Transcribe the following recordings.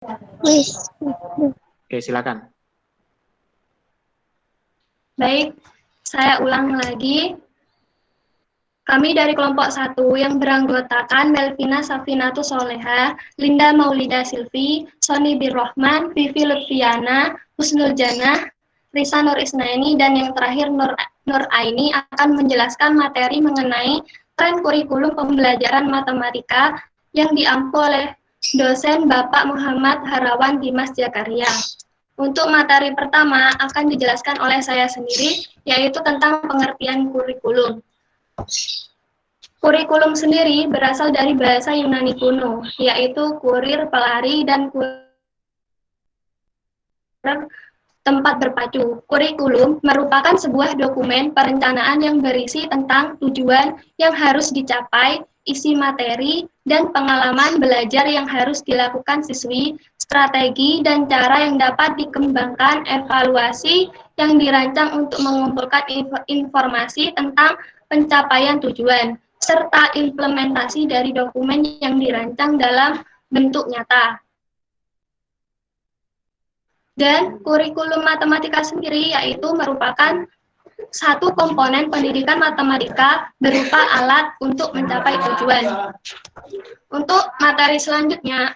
Oke, silakan. Baik, saya ulang lagi. Kami dari kelompok 1 yang beranggotakan Melvina Safinatus Soleha, Linda Maulida Silvi, Sony Birrohman, Vivi Lutfiana, Husnul Janah, Risa Nur Isnaini, dan yang terakhir Nur Aini akan menjelaskan materi mengenai tren kurikulum pembelajaran matematika yang diampu oleh dosen Bapak Muhammad Harawan Dimas Jakaria. Untuk materi pertama akan dijelaskan oleh saya sendiri, yaitu tentang pengertian kurikulum. Kurikulum sendiri berasal dari bahasa Yunani kuno, yaitu kurir, pelari, dan kurir tempat berpacu. Kurikulum merupakan sebuah dokumen perencanaan yang berisi tentang tujuan yang harus dicapai, isi materi, dan pengalaman belajar yang harus dilakukan siswi, strategi dan cara yang dapat dikembangkan, evaluasi yang dirancang untuk mengumpulkan informasi tentang pencapaian tujuan, serta implementasi dari dokumen yang dirancang dalam bentuk nyata. Dan kurikulum matematika sendiri yaitu merupakan satu komponen pendidikan matematika berupa alat untuk mencapai tujuan. Untuk materi selanjutnya,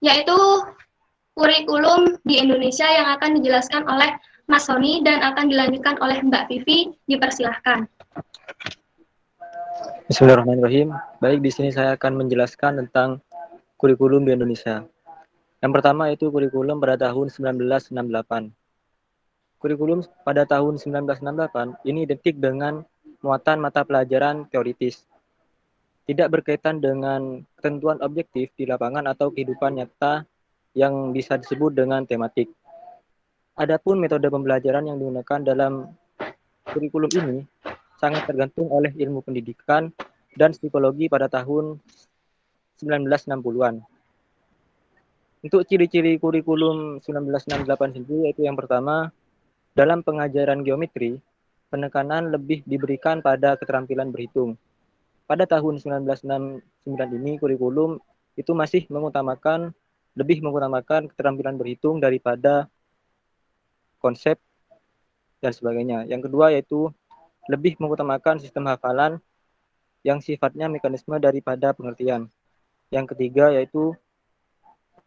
yaitu kurikulum di Indonesia yang akan dijelaskan oleh Mas Sony dan akan dilanjutkan oleh Mbak Vivi, dipersilahkan. Bismillahirrahmanirrahim. Baik, di sini saya akan menjelaskan tentang kurikulum di Indonesia. Yang pertama yaitu kurikulum pada tahun 1968. Kurikulum pada tahun 1968 ini identik dengan muatan mata pelajaran teoritis. Tidak berkaitan dengan ketentuan objektif di lapangan atau kehidupan nyata yang bisa disebut dengan tematik. Adapun metode pembelajaran yang digunakan dalam kurikulum ini sangat tergantung oleh ilmu pendidikan dan psikologi pada tahun 1960-an. Untuk ciri-ciri kurikulum 1968 sendiri yaitu yang pertama, dalam pengajaran geometri, penekanan lebih diberikan pada keterampilan berhitung. Pada tahun 1969 ini kurikulum itu masih lebih mengutamakan keterampilan berhitung daripada konsep dan sebagainya. Yang kedua yaitu lebih mengutamakan sistem hafalan yang sifatnya mekanisme daripada pengertian. Yang ketiga yaitu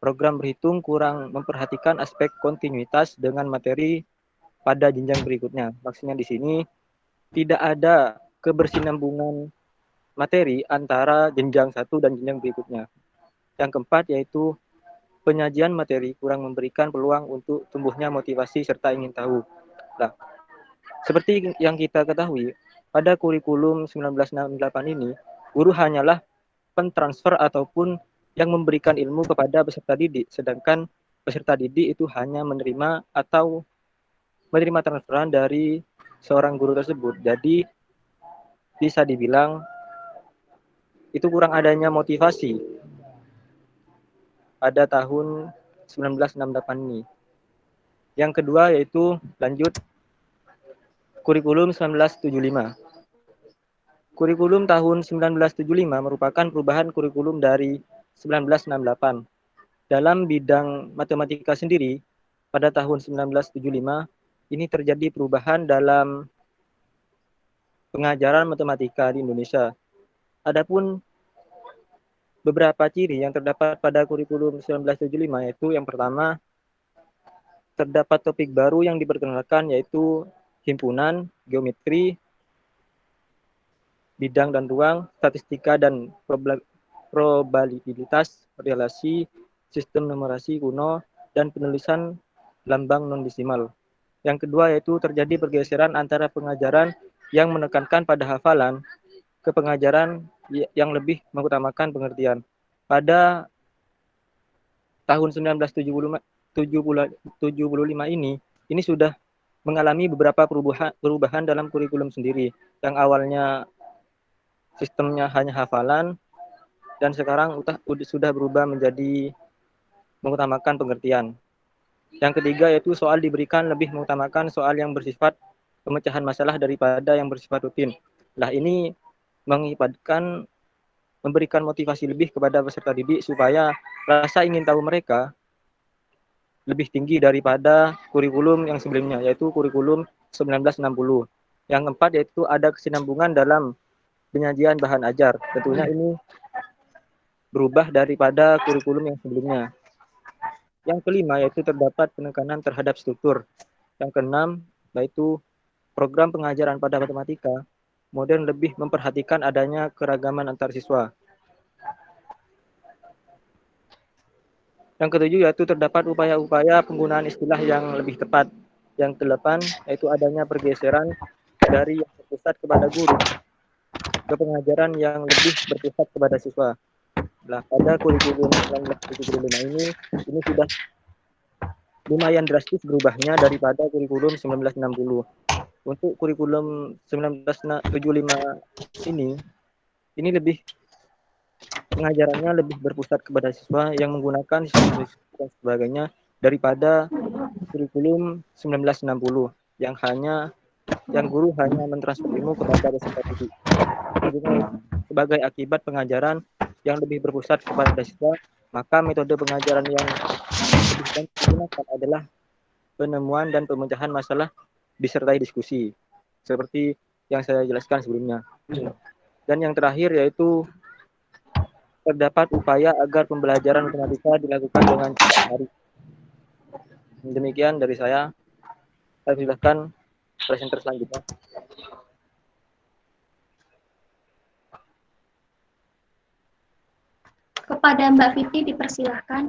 program berhitung kurang memperhatikan aspek kontinuitas dengan materi pada jenjang berikutnya. Maksudnya di sini tidak ada kebersinambungan materi antara jenjang satu dan jenjang berikutnya. Yang keempat yaitu penyajian materi kurang memberikan peluang untuk tumbuhnya motivasi serta ingin tahu. Nah, seperti yang kita ketahui, pada kurikulum 1968 ini, guru hanyalah pentransfer ataupun yang memberikan ilmu kepada peserta didik, sedangkan peserta didik itu hanya menerima transferan dari seorang guru tersebut. Jadi bisa dibilang itu kurang adanya motivasi pada tahun 1968 ini. Yang kedua yaitu lanjut kurikulum 1975. Kurikulum tahun 1975 merupakan perubahan kurikulum dari 1968. Dalam bidang matematika sendiri, pada tahun 1975, ini terjadi perubahan dalam pengajaran matematika di Indonesia. Adapun beberapa ciri yang terdapat pada kurikulum 1975 yaitu yang pertama, terdapat topik baru yang diperkenalkan yaitu himpunan, geometri, bidang dan ruang, statistika dan probabilitas, relasi, sistem numerasi kuno, dan penulisan lambang non-desimal. Yang kedua yaitu terjadi pergeseran antara pengajaran yang menekankan pada hafalan ke pengajaran yang lebih mengutamakan pengertian. Pada tahun 1975 ini sudah mengalami beberapa perubahan dalam kurikulum sendiri. Yang awalnya sistemnya hanya hafalan dan sekarang sudah berubah menjadi mengutamakan pengertian. Yang ketiga yaitu soal diberikan lebih mengutamakan soal yang bersifat pemecahan masalah daripada yang bersifat rutin. Nah, ini memberikan motivasi lebih kepada peserta didik supaya rasa ingin tahu mereka lebih tinggi daripada kurikulum yang sebelumnya, yaitu kurikulum 1960. Yang keempat yaitu ada kesinambungan dalam penyajian bahan ajar. Tentunya ini berubah daripada kurikulum yang sebelumnya. Yang kelima yaitu terdapat penekanan terhadap struktur. Yang keenam yaitu program pengajaran pada matematika modern lebih memperhatikan adanya keragaman antar siswa. Yang ketujuh yaitu terdapat upaya-upaya penggunaan istilah yang lebih tepat. Yang kedelapan yaitu adanya pergeseran dari yang berpusat kepada guru ke pengajaran yang lebih berpusat kepada siswa. Nah, pada kurikulum 1975 ini sudah lumayan drastis berubahnya daripada kurikulum 1960. Untuk kurikulum 1975 ini lebih pengajarannya lebih berpusat kepada siswa yang menggunakan sistem dan sebagainya daripada kurikulum 1960 yang guru hanya mentransfer ilmu kepada peserta didik. Sebagai akibat pengajaran yang lebih berpusat kepada siswa, maka metode pengajaran yang lebih banyak digunakan adalah penemuan dan pemecahan masalah disertai diskusi, seperti yang saya jelaskan sebelumnya. Dan yang terakhir yaitu terdapat upaya agar pembelajaran matematika dilakukan dengan hari. Demikian dari saya silakan presenter selanjutnya. Kepada Mbak Vivi dipersilahkan.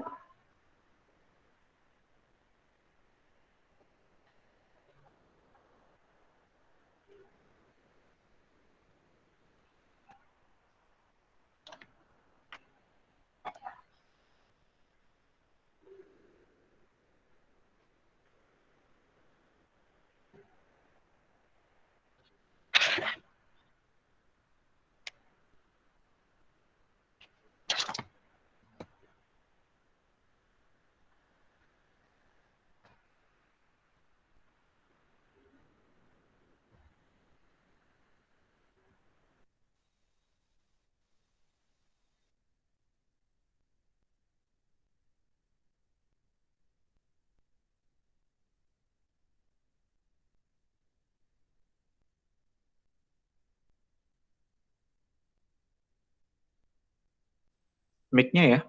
Mic-nya ya,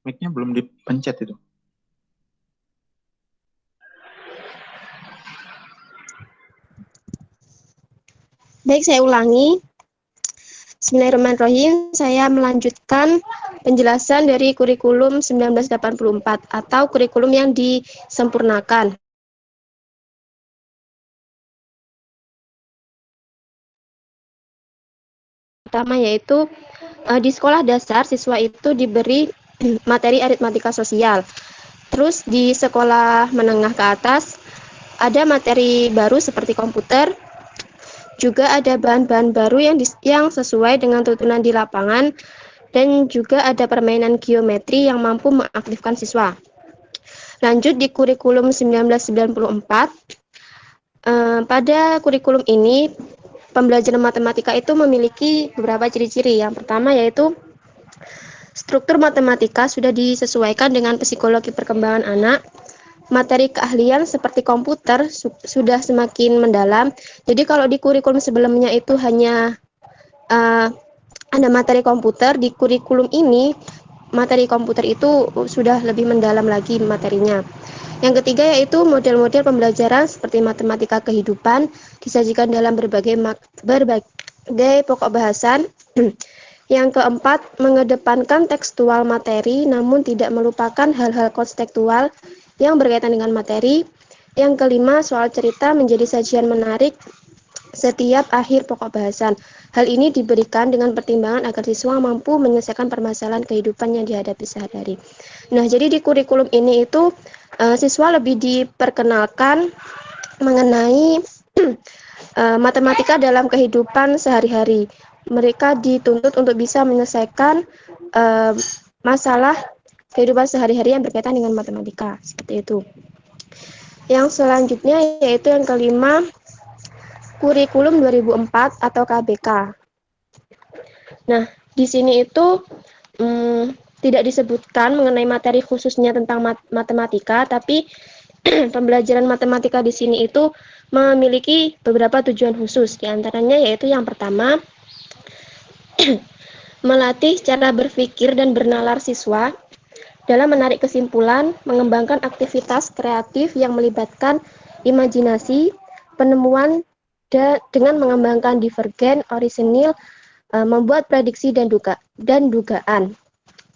mic-nya belum dipencet itu. Baik, saya ulangi. Bismillahirrahmanirrahim. Saya melanjutkan penjelasan dari kurikulum 1984 atau kurikulum yang disempurnakan. Pertama yaitu di sekolah dasar siswa itu diberi materi aritmatika sosial. Terus di sekolah menengah ke atas ada materi baru seperti komputer. Juga ada bahan-bahan baru yang sesuai dengan tuntunan di lapangan dan juga ada permainan geometri yang mampu mengaktifkan siswa. Lanjut di kurikulum 1994. Pada kurikulum ini pembelajaran matematika itu memiliki beberapa ciri-ciri. Yang pertama yaitu struktur matematika sudah disesuaikan dengan psikologi perkembangan anak. Materi keahlian seperti komputer sudah semakin mendalam. Jadi kalau di kurikulum sebelumnya itu hanya ada materi komputer, di kurikulum ini materi komputer itu sudah lebih mendalam lagi materinya. Yang ketiga yaitu model-model pembelajaran seperti matematika kehidupan disajikan dalam berbagai pokok bahasan. Yang keempat, mengedepankan tekstual materi namun tidak melupakan hal-hal konseptual yang berkaitan dengan materi. Yang kelima, soal cerita menjadi sajian menarik setiap akhir pokok bahasan. Hal ini diberikan dengan pertimbangan agar siswa mampu menyelesaikan permasalahan kehidupan yang dihadapi sehari-hari. Nah, jadi di kurikulum ini itu siswa lebih diperkenalkan mengenai matematika dalam kehidupan sehari-hari. Mereka dituntut untuk bisa menyelesaikan masalah kehidupan sehari-hari yang berkaitan dengan matematika, seperti itu. Yang selanjutnya yaitu yang kelima, kurikulum 2004 atau KBK. Nah, di sini itu tidak disebutkan mengenai materi khususnya tentang matematika, tapi pembelajaran matematika di sini itu memiliki beberapa tujuan khusus. Di antaranya yaitu yang pertama, melatih cara berpikir dan bernalar siswa dalam menarik kesimpulan, mengembangkan aktivitas kreatif yang melibatkan imajinasi, penemuan, dengan mengembangkan divergen, orisinil, membuat prediksi dan dugaan.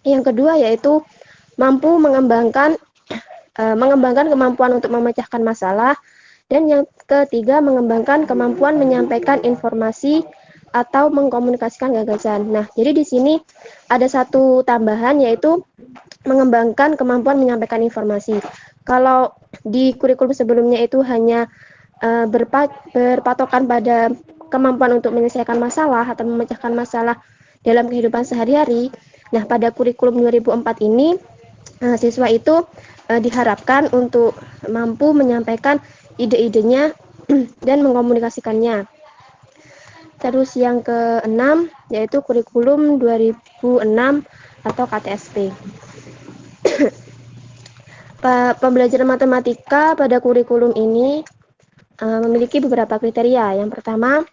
Yang kedua yaitu mampu mengembangkan kemampuan untuk memecahkan masalah, dan yang ketiga mengembangkan kemampuan menyampaikan informasi atau mengkomunikasikan gagasan. Nah, jadi di sini ada satu tambahan yaitu mengembangkan kemampuan menyampaikan informasi. Kalau di kurikulum sebelumnya itu hanya berpatokan pada kemampuan untuk menyelesaikan masalah atau memecahkan masalah dalam kehidupan sehari-hari. Nah, pada kurikulum 2004 ini siswa itu diharapkan untuk mampu menyampaikan ide-idenya dan mengkomunikasikannya. Terus yang keenam yaitu kurikulum 2006 atau KTSP. Pembelajaran matematika pada kurikulum ini memiliki beberapa kriteria. Yang pertama,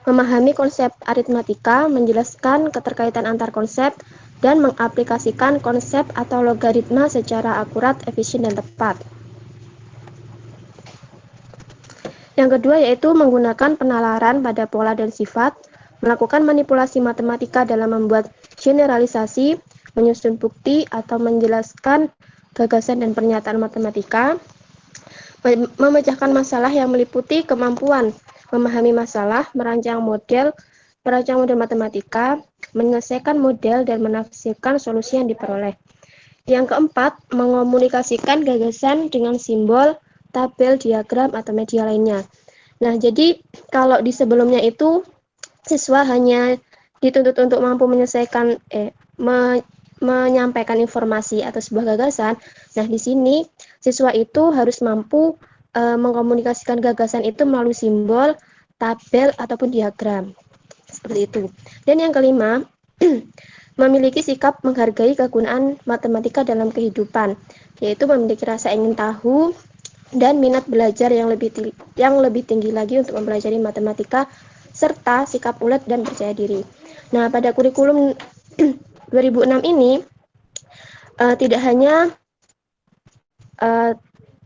memahami konsep aritmatika, menjelaskan keterkaitan antar konsep, dan mengaplikasikan konsep atau logaritma secara akurat, efisien, dan tepat. Yang kedua yaitu menggunakan penalaran pada pola dan sifat, melakukan manipulasi matematika dalam membuat generalisasi, menyusun bukti, atau menjelaskan gagasan dan pernyataan matematika, memecahkan masalah yang meliputi kemampuan memahami masalah, merancang model matematika, menyelesaikan model, dan menafsirkan solusi yang diperoleh. Yang keempat, mengomunikasikan gagasan dengan simbol, tabel, diagram, atau media lainnya. Nah, jadi kalau di sebelumnya itu siswa hanya dituntut untuk mampu menyampaikan informasi atau sebuah gagasan. Nah, di sini siswa itu harus mampu mengkomunikasikan gagasan itu melalui simbol, tabel, ataupun diagram. Seperti itu. Dan yang kelima, memiliki sikap menghargai kegunaan matematika dalam kehidupan, yaitu memiliki rasa ingin tahu dan minat belajar yang lebih tinggi lagi untuk mempelajari matematika, serta sikap ulet dan percaya diri. Nah, pada kurikulum 2006 ini tidak hanya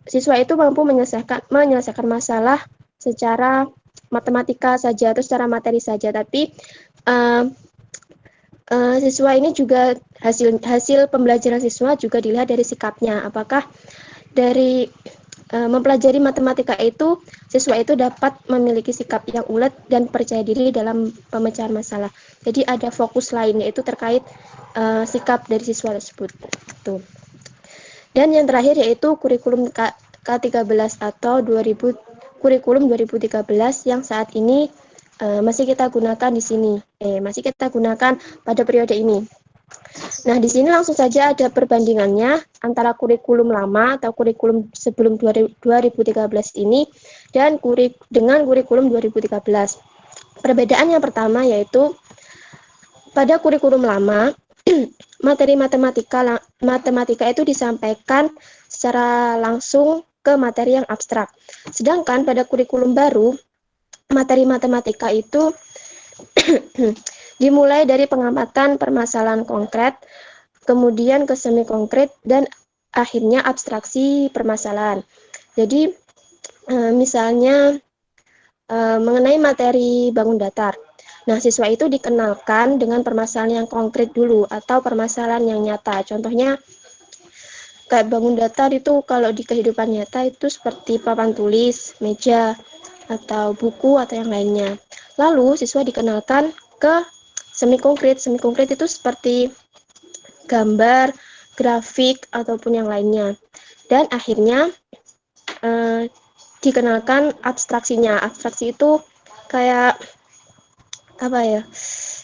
siswa itu mampu menyelesaikan masalah secara matematika saja atau secara materi saja, tapi siswa ini juga hasil pembelajaran siswa juga dilihat dari sikapnya. Apakah dari mempelajari matematika itu siswa itu dapat memiliki sikap yang ulet dan percaya diri dalam pemecahan masalah. Jadi ada fokus lain yaitu terkait sikap dari siswa tersebut. Tuh. Dan yang terakhir yaitu kurikulum K13 atau kurikulum 2013 yang saat ini masih kita gunakan di sini. Masih kita gunakan pada periode ini. Nah, di sini langsung saja ada perbandingannya antara kurikulum lama atau kurikulum sebelum 2013 ini dan dengan kurikulum 2013. Perbedaan yang pertama yaitu pada kurikulum lama materi matematika itu disampaikan secara langsung ke materi yang abstrak. Sedangkan pada kurikulum baru, materi matematika itu dimulai dari pengamatan permasalahan konkret, kemudian ke semi konkret, dan akhirnya abstraksi permasalahan. Jadi, misalnya mengenai materi bangun datar. Nah, siswa itu dikenalkan dengan permasalahan yang konkret dulu atau permasalahan yang nyata. Contohnya, kayak bangun datar itu kalau di kehidupan nyata itu seperti papan tulis, meja, atau buku, atau yang lainnya. Lalu, siswa dikenalkan ke semi konkret. Semi konkret itu seperti gambar, grafik, ataupun yang lainnya. Dan akhirnya, dikenalkan abstraksinya. Abstraksi itu kayak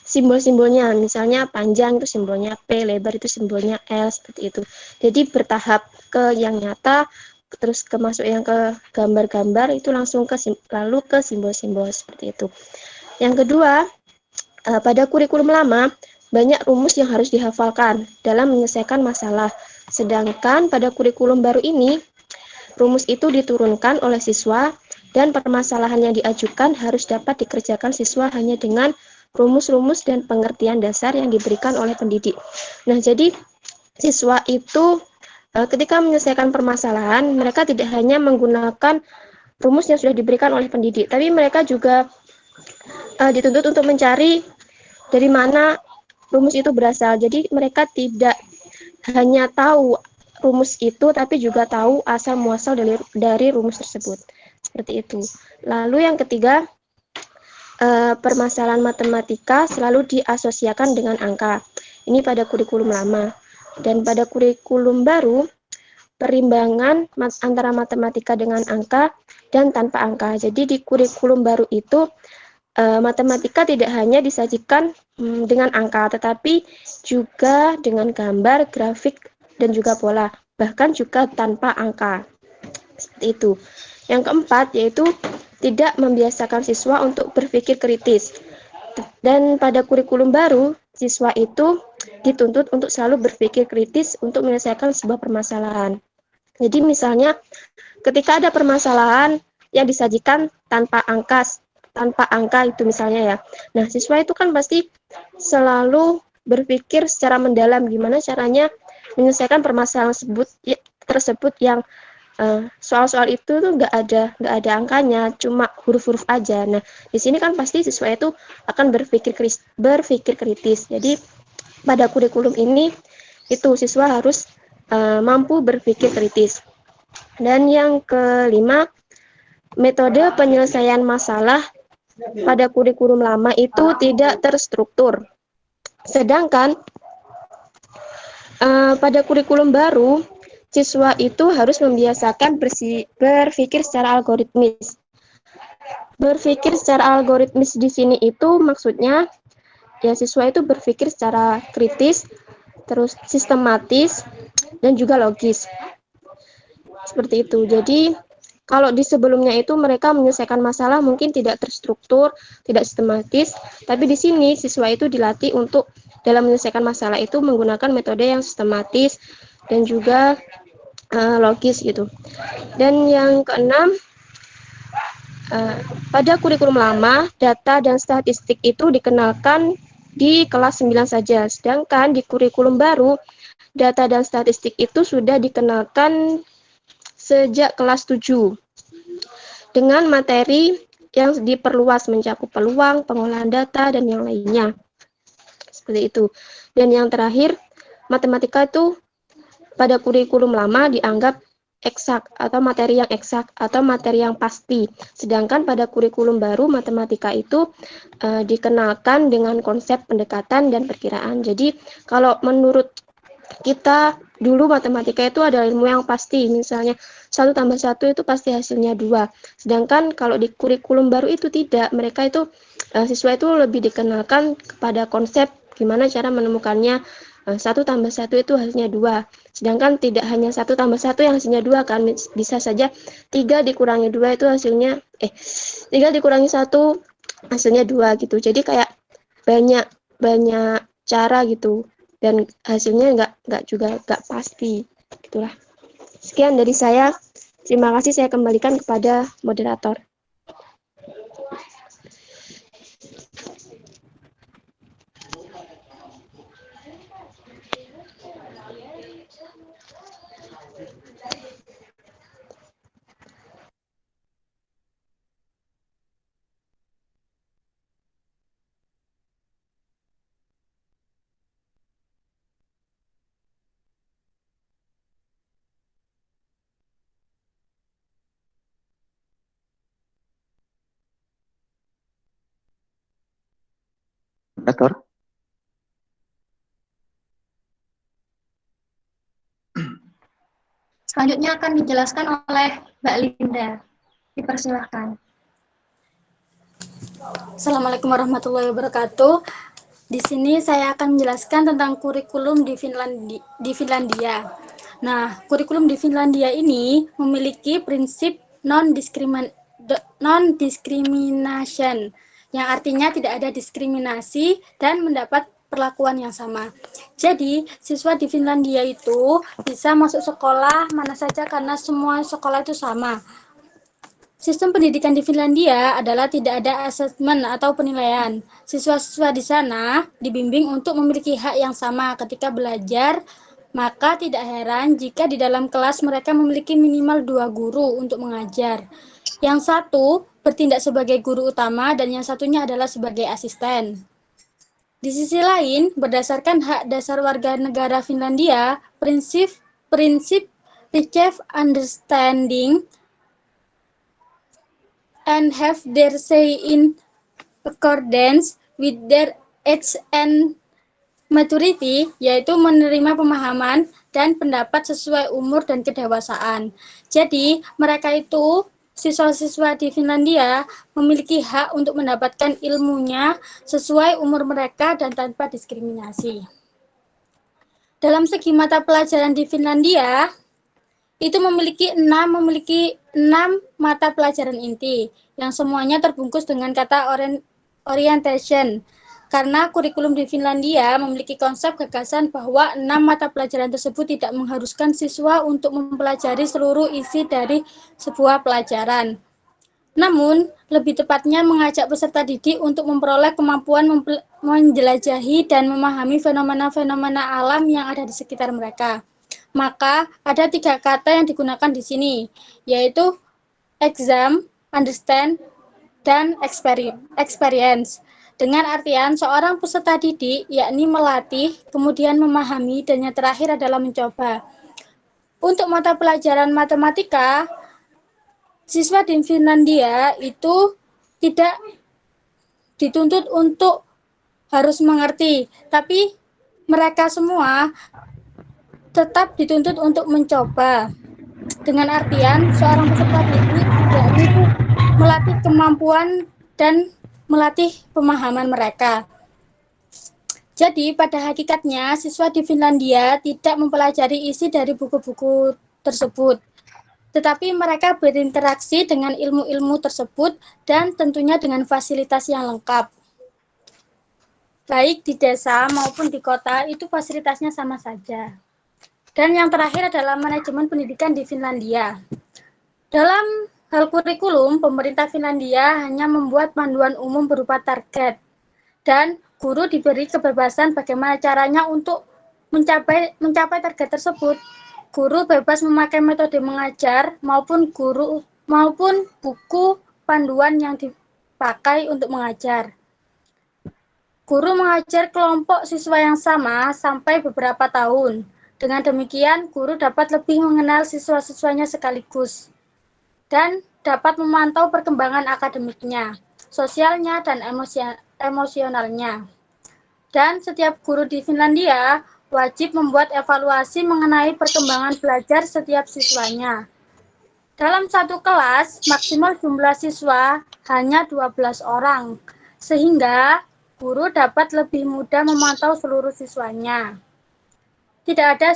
simbol-simbolnya, misalnya panjang itu simbolnya P, lebar itu simbolnya L, seperti itu. Jadi bertahap ke yang nyata, terus masuk yang ke gambar-gambar, itu langsung lalu ke simbol-simbol, seperti itu. Yang kedua, pada kurikulum lama banyak rumus yang harus dihafalkan dalam menyelesaikan masalah. Sedangkan pada kurikulum baru ini, rumus itu diturunkan oleh siswa dan permasalahan yang diajukan harus dapat dikerjakan siswa hanya dengan rumus-rumus dan pengertian dasar yang diberikan oleh pendidik. Nah, jadi siswa itu ketika menyelesaikan permasalahan, mereka tidak hanya menggunakan rumus yang sudah diberikan oleh pendidik, tapi mereka juga dituntut untuk mencari dari mana rumus itu berasal. Jadi mereka tidak hanya tahu rumus itu, tapi juga tahu asal muasal dari rumus tersebut. Seperti itu. Lalu yang ketiga, permasalahan matematika selalu diasosiasikan dengan angka. Ini pada kurikulum lama. Dan pada kurikulum baru, perimbangan antara matematika dengan angka dan tanpa angka. Jadi di kurikulum baru itu, matematika tidak hanya disajikan dengan angka, tetapi juga dengan gambar, grafik, dan juga pola. Bahkan juga tanpa angka. Seperti itu. Yang keempat, yaitu tidak membiasakan siswa untuk berpikir kritis. Dan pada kurikulum baru, siswa itu dituntut untuk selalu berpikir kritis untuk menyelesaikan sebuah permasalahan. Jadi misalnya ketika ada permasalahan yang disajikan tanpa angka itu misalnya ya. Nah, siswa itu kan pasti selalu berpikir secara mendalam gimana caranya menyelesaikan permasalahan tersebut yang soal-soal itu tuh nggak ada angkanya, cuma huruf-huruf aja. Nah, di sini kan pasti siswa itu akan berpikir kritis. Jadi pada kurikulum ini itu siswa harus mampu berpikir kritis. Dan yang kelima, metode penyelesaian masalah pada kurikulum lama itu tidak terstruktur. Sedangkan pada kurikulum baru, siswa itu harus membiasakan berpikir secara algoritmis. Berpikir secara algoritmis di sini itu maksudnya ya siswa itu berpikir secara kritis, terus sistematis, dan juga logis. Seperti itu. Jadi kalau di sebelumnya itu mereka menyelesaikan masalah mungkin tidak terstruktur, tidak sistematis, tapi di sini siswa itu dilatih untuk dalam menyelesaikan masalah itu menggunakan metode yang sistematis dan juga logis gitu. Dan yang keenam, pada kurikulum lama, data dan statistik itu dikenalkan di kelas 9 saja. Sedangkan di kurikulum baru, data dan statistik itu sudah dikenalkan sejak kelas 7. Dengan materi yang diperluas mencakup peluang, pengolahan data, dan yang lainnya. Seperti itu. Dan yang terakhir, matematika itu pada kurikulum lama dianggap eksak atau materi yang eksak atau materi yang pasti. Sedangkan pada kurikulum baru matematika itu dikenalkan dengan konsep pendekatan dan perkiraan. Jadi kalau menurut kita dulu matematika itu adalah ilmu yang pasti, misalnya 1 tambah 1 itu pasti hasilnya 2. Sedangkan kalau di kurikulum baru itu tidak, mereka itu siswa itu lebih dikenalkan kepada konsep gimana cara menemukannya. 1 tambah 1 itu hasilnya 2. Sedangkan tidak hanya 1 tambah 1 yang hasilnya 2 kan, bisa saja 3 dikurangi 2 itu hasilnya 3 dikurangi 1 hasilnya 2 gitu. Jadi kayak banyak cara gitu dan hasilnya nggak pasti gitulah. Sekian dari saya. Terima kasih, saya kembalikan kepada moderator. Moderator. Selanjutnya akan dijelaskan oleh Mbak Linda. Dipersilahkan. Assalamualaikum warahmatullahi wabarakatuh. Di sini saya akan menjelaskan tentang kurikulum di Finlandia. Nah, kurikulum di Finlandia ini memiliki prinsip non-discrimination, yang artinya tidak ada diskriminasi dan mendapat perlakuan yang sama. Jadi, siswa di Finlandia itu bisa masuk sekolah mana saja karena semua sekolah itu sama. Sistem pendidikan di Finlandia adalah tidak ada asesmen atau penilaian. Siswa-siswa di sana dibimbing untuk memiliki hak yang sama ketika belajar, maka tidak heran jika di dalam kelas mereka memiliki minimal 2 guru untuk mengajar. Yang satu bertindak sebagai guru utama dan yang satunya adalah sebagai asisten. Di sisi lain, berdasarkan hak dasar warga negara Finlandia, prinsip mutual understanding and have their say in accordance with their age and maturity, yaitu menerima pemahaman dan pendapat sesuai umur dan kedewasaan. Jadi, mereka itu siswa-siswa di Finlandia memiliki hak untuk mendapatkan ilmunya sesuai umur mereka dan tanpa diskriminasi. Dalam segi mata pelajaran di Finlandia, itu memiliki 6 mata pelajaran inti yang semuanya terbungkus dengan kata orientation. Karena kurikulum di Finlandia memiliki konsep gagasan bahwa 6 mata pelajaran tersebut tidak mengharuskan siswa untuk mempelajari seluruh isi dari sebuah pelajaran. Namun, lebih tepatnya mengajak peserta didik untuk memperoleh kemampuan menjelajahi dan memahami fenomena-fenomena alam yang ada di sekitar mereka. Maka, ada 3 kata yang digunakan di sini, yaitu exam, understand, dan experience. Dengan artian seorang peserta didik, yakni melatih, kemudian memahami, dan yang terakhir adalah mencoba. Untuk mata pelajaran matematika, siswa di Finlandia itu tidak dituntut untuk harus mengerti, tapi mereka semua tetap dituntut untuk mencoba. Dengan artian seorang peserta didik yakni melatih kemampuan dan melatih pemahaman mereka. Jadi, pada hakikatnya, siswa di Finlandia tidak mempelajari isi dari buku-buku tersebut, tetapi mereka berinteraksi dengan ilmu-ilmu tersebut dan tentunya dengan fasilitas yang lengkap. Baik di desa maupun di kota, itu fasilitasnya sama saja. Dan yang terakhir adalah manajemen pendidikan di Finlandia. Dalam hal kurikulum, pemerintah Finlandia hanya membuat panduan umum berupa target, dan guru diberi kebebasan bagaimana caranya untuk mencapai target tersebut. Guru bebas memakai metode mengajar maupun buku panduan yang dipakai untuk mengajar. Guru mengajar kelompok siswa yang sama sampai beberapa tahun. Dengan demikian, guru dapat lebih mengenal siswa-siswanya sekaligus dan dapat memantau perkembangan akademiknya, sosialnya, dan emosionalnya. Dan setiap guru di Finlandia wajib membuat evaluasi mengenai perkembangan belajar setiap siswanya. Dalam satu kelas, maksimal jumlah siswa hanya 12 orang, sehingga guru dapat lebih mudah memantau seluruh siswanya. Tidak ada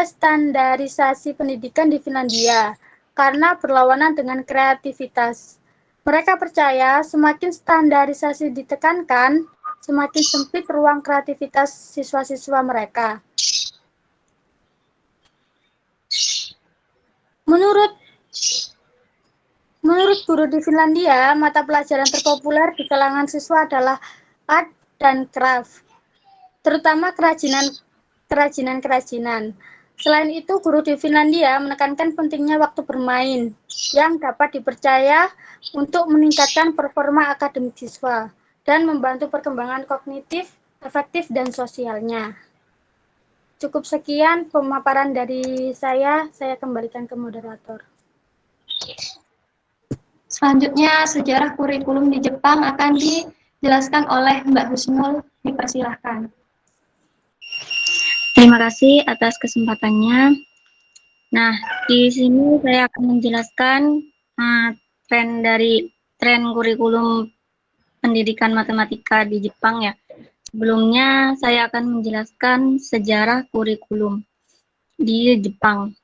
standarisasi pendidikan di Finlandia karena berlawanan dengan kreativitas. Mereka percaya semakin standarisasi ditekankan, semakin sempit ruang kreativitas siswa-siswa mereka. Menurut guru di Finlandia, mata pelajaran terpopuler di kalangan siswa adalah art dan craft, terutama kerajinan. Selain itu, guru di Finlandia menekankan pentingnya waktu bermain yang dapat dipercaya untuk meningkatkan performa akademik siswa dan membantu perkembangan kognitif, afektif, dan sosialnya. Cukup sekian pemaparan dari saya kembalikan ke moderator. Selanjutnya, sejarah kurikulum di Jepang akan dijelaskan oleh Mbak Husnul. Dipersilahkan. Terima kasih atas kesempatannya. Nah, di sini saya akan menjelaskan tren kurikulum pendidikan matematika di Jepang ya. Sebelumnya saya akan menjelaskan sejarah kurikulum di Jepang.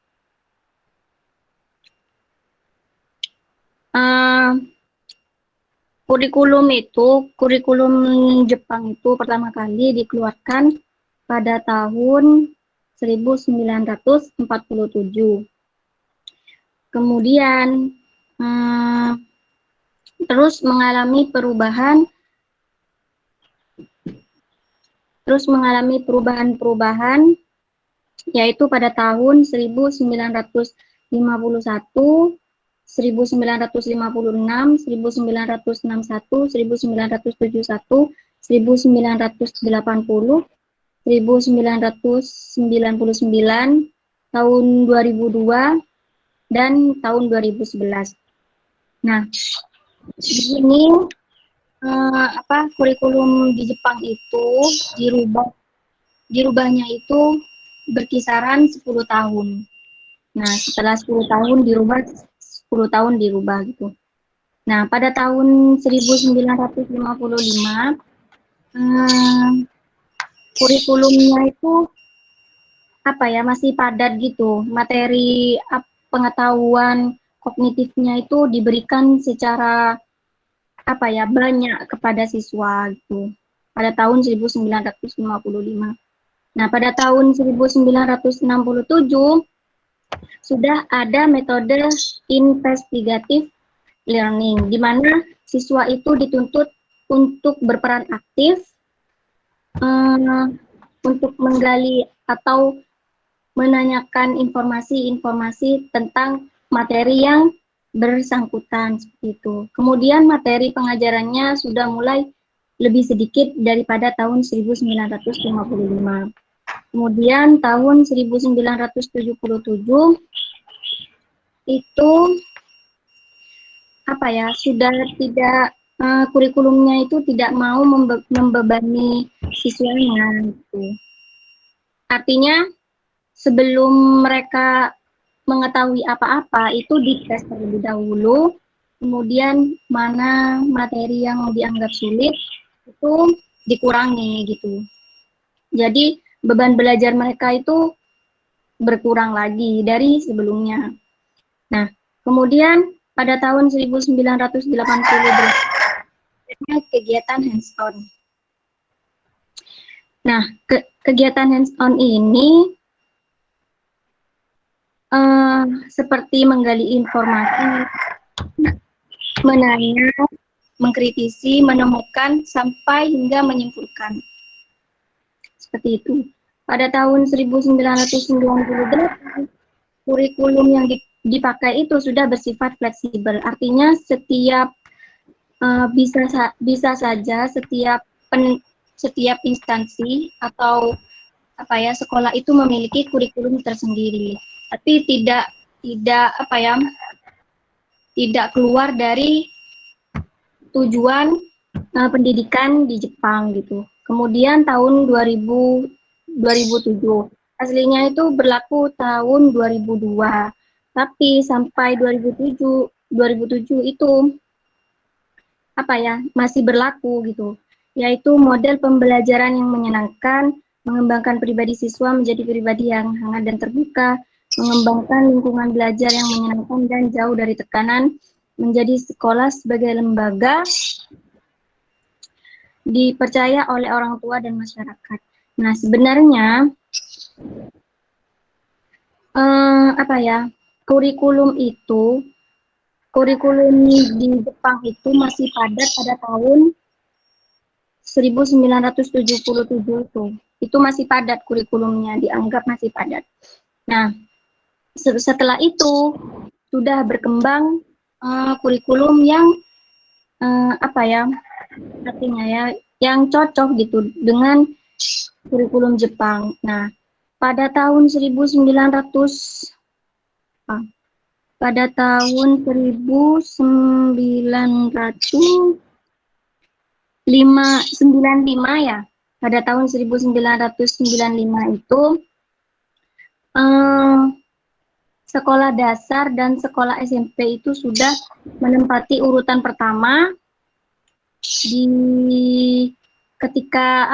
kurikulum Jepang itu pertama kali dikeluarkan pada tahun 1947. Kemudian terus mengalami perubahan, yaitu pada tahun 1951, 1956, 1961, 1971, 1980, 1980, 1999, tahun 2002, dan tahun 2011. Nah, di sini kurikulum di Jepang itu dirubahnya itu berkisaran 10 tahun. Nah, setelah 10 tahun dirubah, 10 tahun dirubah gitu. Nah, pada tahun 1955 kurikulumnya itu masih padat gitu. Materi pengetahuan kognitifnya itu diberikan secara banyak kepada siswa gitu. Pada tahun 1955. Nah, pada tahun 1967 sudah ada metode investigative learning, di mana siswa itu dituntut untuk berperan aktif untuk menggali atau menanyakan informasi-informasi tentang materi yang bersangkutan seperti itu. Kemudian materi pengajarannya sudah mulai lebih sedikit daripada tahun 1955. Kemudian tahun 1977 itu sudah tidak kurikulumnya itu tidak mau membebani siswanya gitu. Artinya sebelum mereka mengetahui apa-apa itu dites terlebih dahulu, kemudian mana materi yang dianggap sulit itu dikurangi gitu. Jadi beban belajar mereka itu berkurang lagi dari sebelumnya. Nah, kemudian pada tahun 1980 kegiatan hands-on. Nah, kegiatan hands-on ini seperti menggali informasi, menanya, mengkritisi, menemukan, sampai hingga menyimpulkan. Seperti itu. Pada tahun 1998, kurikulum yang dipakai itu sudah bersifat fleksibel. Artinya setiap bisa saja setiap instansi atau sekolah itu memiliki kurikulum tersendiri. Tapi tidak keluar dari tujuan pendidikan di Jepang gitu. Kemudian tahun 2007, aslinya itu berlaku tahun 2002, tapi sampai 2007 itu masih berlaku gitu, yaitu model pembelajaran yang menyenangkan, mengembangkan pribadi siswa menjadi pribadi yang hangat dan terbuka, mengembangkan lingkungan belajar yang menyenangkan dan jauh dari tekanan, menjadi sekolah sebagai lembaga dipercaya oleh orang tua dan masyarakat. Nah, sebenarnya kurikulum di Jepang itu masih padat pada tahun 1977 itu. Itu masih padat kurikulumnya, dianggap masih padat. Nah, setelah itu sudah berkembang kurikulum yang yang cocok gitu dengan kurikulum Jepang. Nah, pada tahun 1995 ya. Pada tahun 1995 itu sekolah dasar dan sekolah SMP itu sudah menempati urutan pertama ketika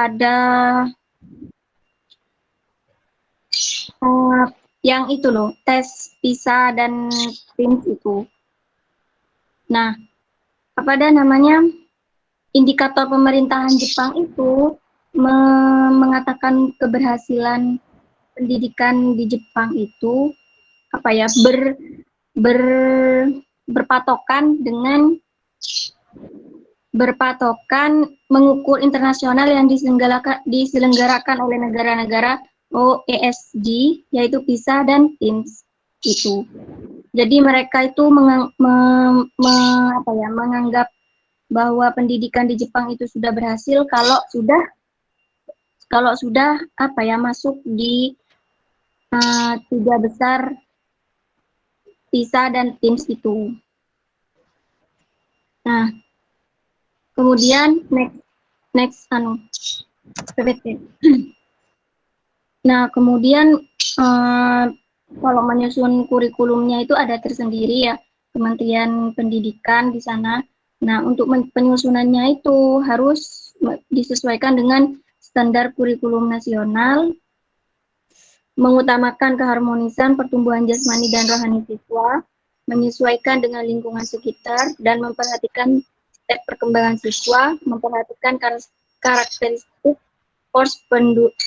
ada yang itu loh, tes PISA dan TIMSS itu. Nah, apa ada namanya, indikator pemerintahan Jepang itu mengatakan keberhasilan pendidikan di Jepang itu apa ya, ber berpatokan dengan mengukur internasional yang diselenggarakan oleh negara-negara OESG, yaitu PISA dan TIMSS itu. Jadi mereka itu menganggap bahwa pendidikan di Jepang itu sudah berhasil kalau sudah masuk di 3 besar PISA dan TIMSS itu. Nah, kemudian next PPT. Nah, kemudian kalau menyusun kurikulumnya itu ada tersendiri ya, Kementerian Pendidikan di sana. Nah, untuk penyusunannya itu harus disesuaikan dengan standar kurikulum nasional, mengutamakan keharmonisan pertumbuhan jasmani dan rohani siswa, menyesuaikan dengan lingkungan sekitar, dan memperhatikan step perkembangan siswa, memperhatikan karakteristik course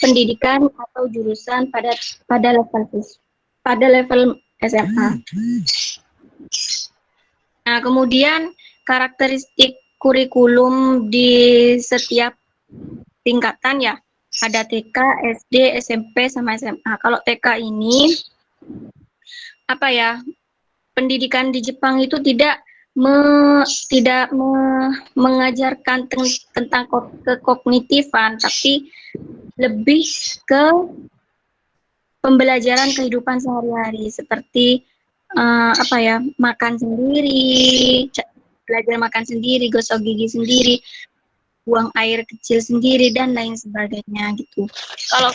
pendidikan atau jurusan pada level SMA. Nah, kemudian karakteristik kurikulum di setiap tingkatan ya, ada TK, SD, SMP, sama SMA. Kalau TK ini pendidikan di Jepang itu tidak mengajarkan tentang kekognitifan, tapi lebih ke pembelajaran kehidupan sehari-hari seperti makan sendiri, belajar makan sendiri, gosok gigi sendiri, buang air kecil sendiri, dan lain sebagainya gitu. Kalau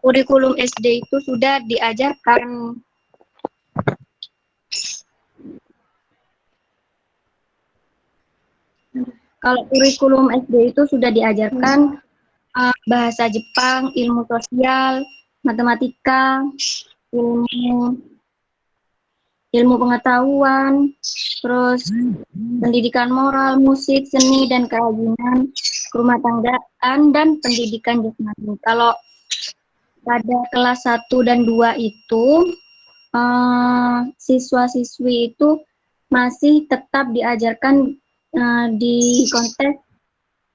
kurikulum SD itu sudah diajarkan bahasa Jepang, ilmu sosial, matematika, ilmu pengetahuan, terus pendidikan moral, musik, seni, dan kerajinan, rumah tanggaan, dan pendidikan jasmani. Kalau pada kelas 1 dan 2 itu, siswa-siswi itu masih tetap diajarkan di konteks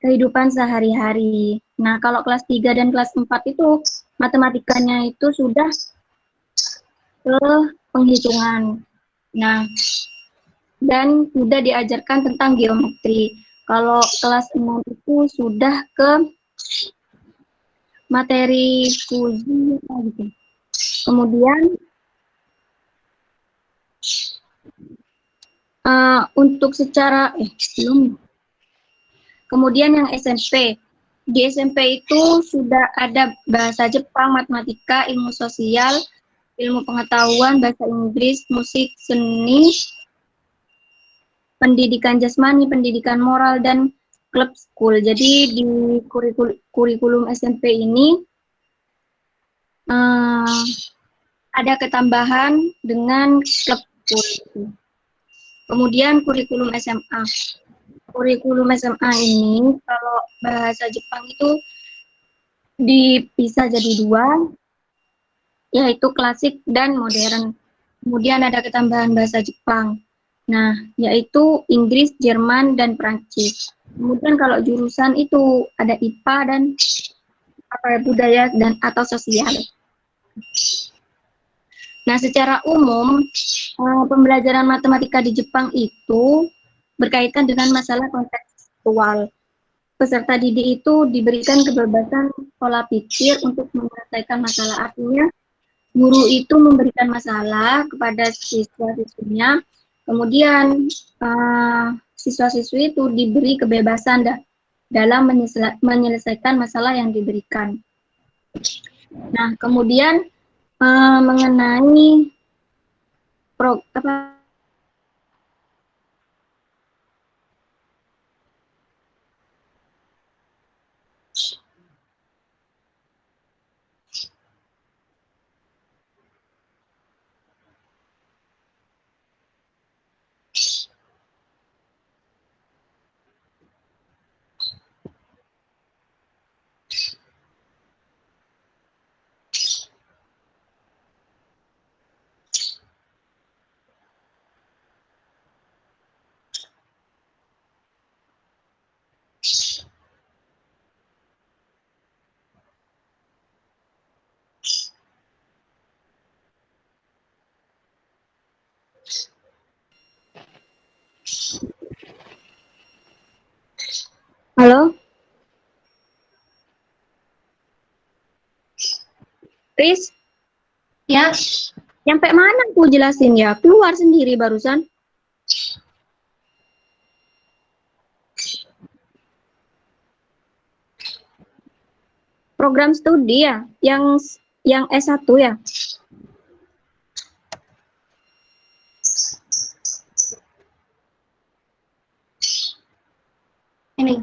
kehidupan sehari-hari. Nah, kalau kelas 3 dan kelas 4 itu matematikanya itu sudah ke penghitungan. Nah, dan sudah diajarkan tentang geometri. Kalau kelas 6 itu sudah ke materi fusi gitu. Kemudian untuk secara belum. Kemudian yang SMP. Di SMP itu sudah ada bahasa Jepang, matematika, ilmu sosial, ilmu pengetahuan, bahasa Inggris, musik, seni, pendidikan jasmani, pendidikan moral, dan klub school. Jadi di kurikulum SMP ini ada ketambahan dengan klub school. Kemudian kurikulum SMA. Kurikulum SMA ini kalau bahasa Jepang itu dipisah jadi 2, yaitu klasik dan modern. Kemudian ada ketambahan bahasa Jepang. Nah, yaitu Inggris, Jerman, dan Prancis. Kemudian kalau jurusan itu ada IPA dan budaya dan atau sosial. Nah, secara umum pembelajaran matematika di Jepang itu berkaitan dengan masalah kontekstual. Peserta didik itu diberikan kebebasan pola pikir untuk menyelesaikan masalah. Artinya, guru itu memberikan masalah kepada siswa-siswinya, kemudian siswa-siswi itu diberi kebebasan dalam menyelesaikan masalah yang diberikan. Nah, kemudian mengenai Halo? Riz, Ya, nyampe mana aku jelasin ya? Keluar sendiri barusan. Program studi ya, yang S1 ya. ini.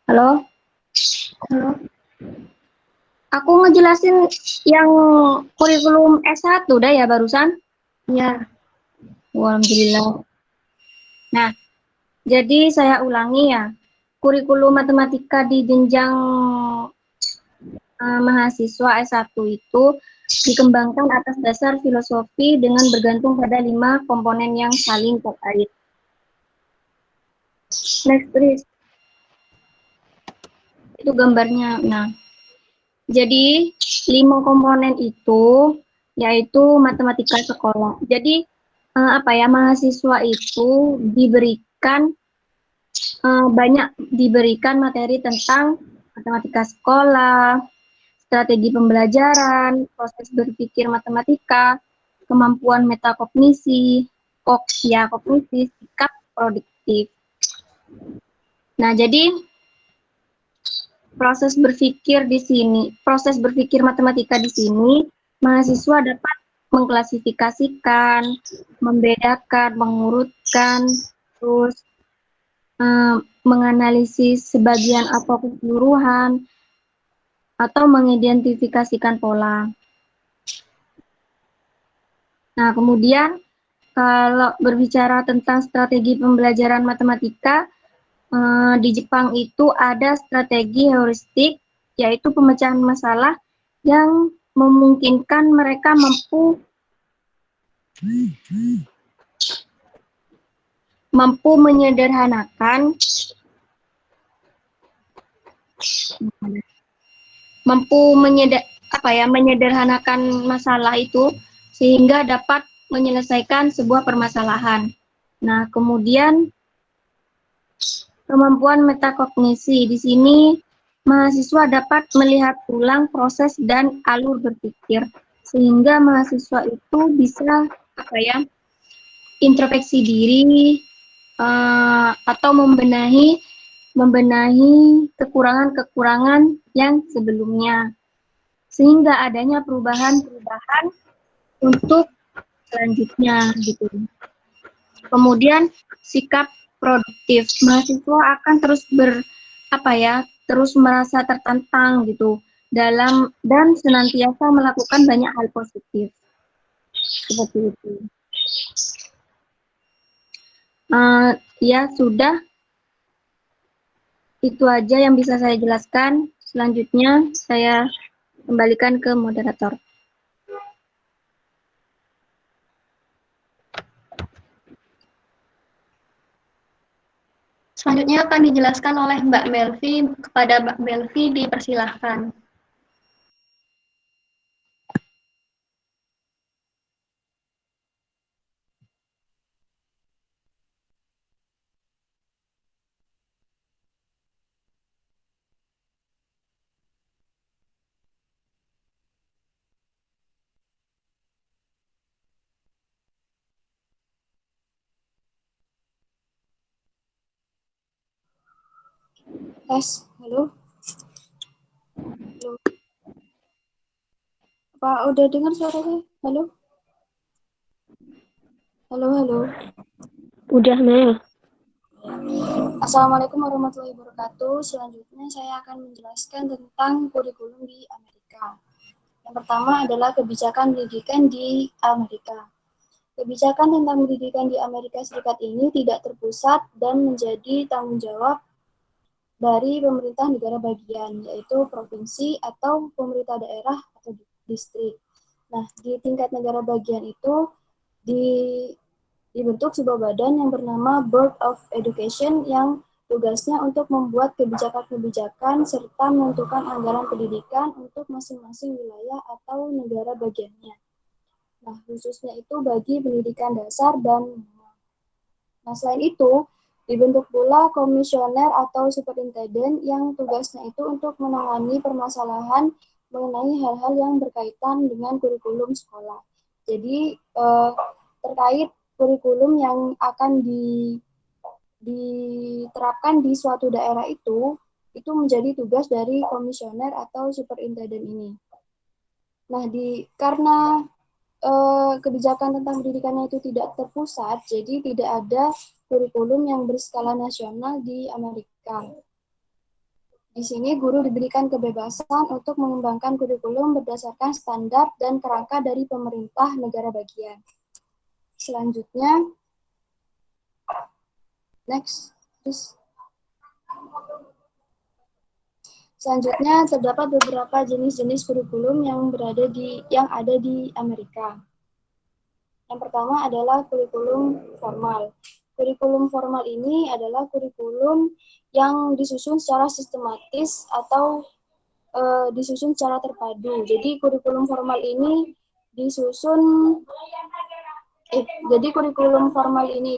Halo? Halo. Aku ngejelasin yang kurikulum S1 dah ya barusan. Ya, Alhamdulillah. Nah, jadi saya ulangi ya. Kurikulum matematika di jenjang mahasiswa S1 itu dikembangkan atas dasar filosofi dengan bergantung pada 5 komponen yang saling terkait. Next, please. Itu gambarnya. Nah, jadi 5 komponen itu yaitu matematika sekolah. Jadi mahasiswa itu banyak diberikan materi tentang matematika sekolah, strategi pembelajaran, proses berpikir matematika, kemampuan metakognisi, kognisi, sikap produktif. Nah, jadi proses berpikir matematika di sini, mahasiswa dapat mengklasifikasikan, membedakan, mengurutkan, terus menganalisis sebagian atau keseluruhan, atau mengidentifikasikan pola. Nah, kemudian kalau berbicara tentang strategi pembelajaran matematika, di Jepang itu ada strategi heuristik, yaitu pemecahan masalah yang memungkinkan mereka mampu menyederhanakan menyederhanakan masalah itu sehingga dapat menyelesaikan sebuah permasalahan. Nah, kemudian kemampuan metakognisi di sini mahasiswa dapat melihat ulang proses dan alur berpikir sehingga mahasiswa itu bisa introspeksi diri atau membenahi kekurangan-kekurangan yang sebelumnya, sehingga adanya perubahan-perubahan untuk selanjutnya gitu. Kemudian sikap produktif, mahasiswa akan terus merasa tertantang gitu dan senantiasa melakukan banyak hal positif seperti itu. Ya sudah, itu aja yang bisa saya jelaskan. Selanjutnya saya kembalikan ke moderator. selanjutnya akan dijelaskan oleh Mbak Melvi. Kepada Mbak Melvi dipersilahkan. Tes, halo. Halo. Apa udah dengar suara saya? Halo? Halo, halo. Udah, Mel. Assalamualaikum warahmatullahi wabarakatuh. Selanjutnya saya akan menjelaskan tentang kurikulum di Amerika. Yang pertama adalah kebijakan pendidikan di Amerika. Kebijakan tentang pendidikan di Amerika Serikat ini tidak terpusat dan menjadi tanggung jawab dari pemerintah negara bagian, yaitu provinsi atau pemerintah daerah atau distrik. Nah, di tingkat negara bagian itu dibentuk sebuah badan yang bernama Board of Education yang tugasnya untuk membuat kebijakan-kebijakan serta menentukan anggaran pendidikan untuk masing-masing wilayah atau negara bagiannya. Nah, khususnya itu bagi pendidikan dasar dan menengah. Nah, selain itu, dibentuk pula komisioner atau superintenden yang tugasnya itu untuk menangani permasalahan mengenai hal-hal yang berkaitan dengan kurikulum sekolah. Jadi, terkait kurikulum yang akan diterapkan di suatu daerah itu menjadi tugas dari komisioner atau superintenden ini. Nah, karena kebijakan tentang pendidikannya itu tidak terpusat, jadi tidak ada kurikulum yang berskala nasional di Amerika. Di sini guru diberikan kebebasan untuk mengembangkan kurikulum berdasarkan standar dan kerangka dari pemerintah negara bagian. Selanjutnya, next, please. Selanjutnya terdapat beberapa jenis-jenis kurikulum yang ada di Amerika. Yang pertama adalah kurikulum formal. Kurikulum formal ini adalah kurikulum yang disusun secara sistematis atau disusun secara terpadu. Jadi kurikulum formal ini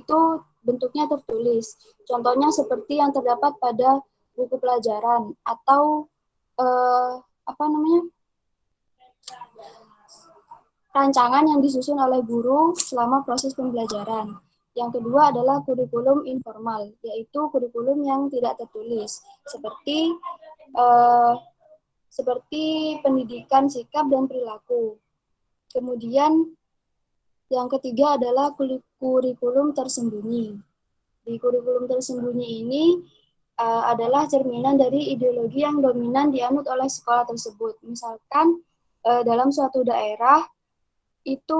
itu bentuknya tertulis. Contohnya seperti yang terdapat pada buku pelajaran atau rancangan yang disusun oleh guru selama proses pembelajaran. Yang kedua adalah kurikulum informal, yaitu kurikulum yang tidak tertulis, seperti pendidikan sikap dan perilaku. Kemudian yang ketiga adalah kurikulum tersembunyi. Di kurikulum tersembunyi ini adalah cerminan dari ideologi yang dominan dianut oleh sekolah tersebut. Misalkan dalam suatu daerah itu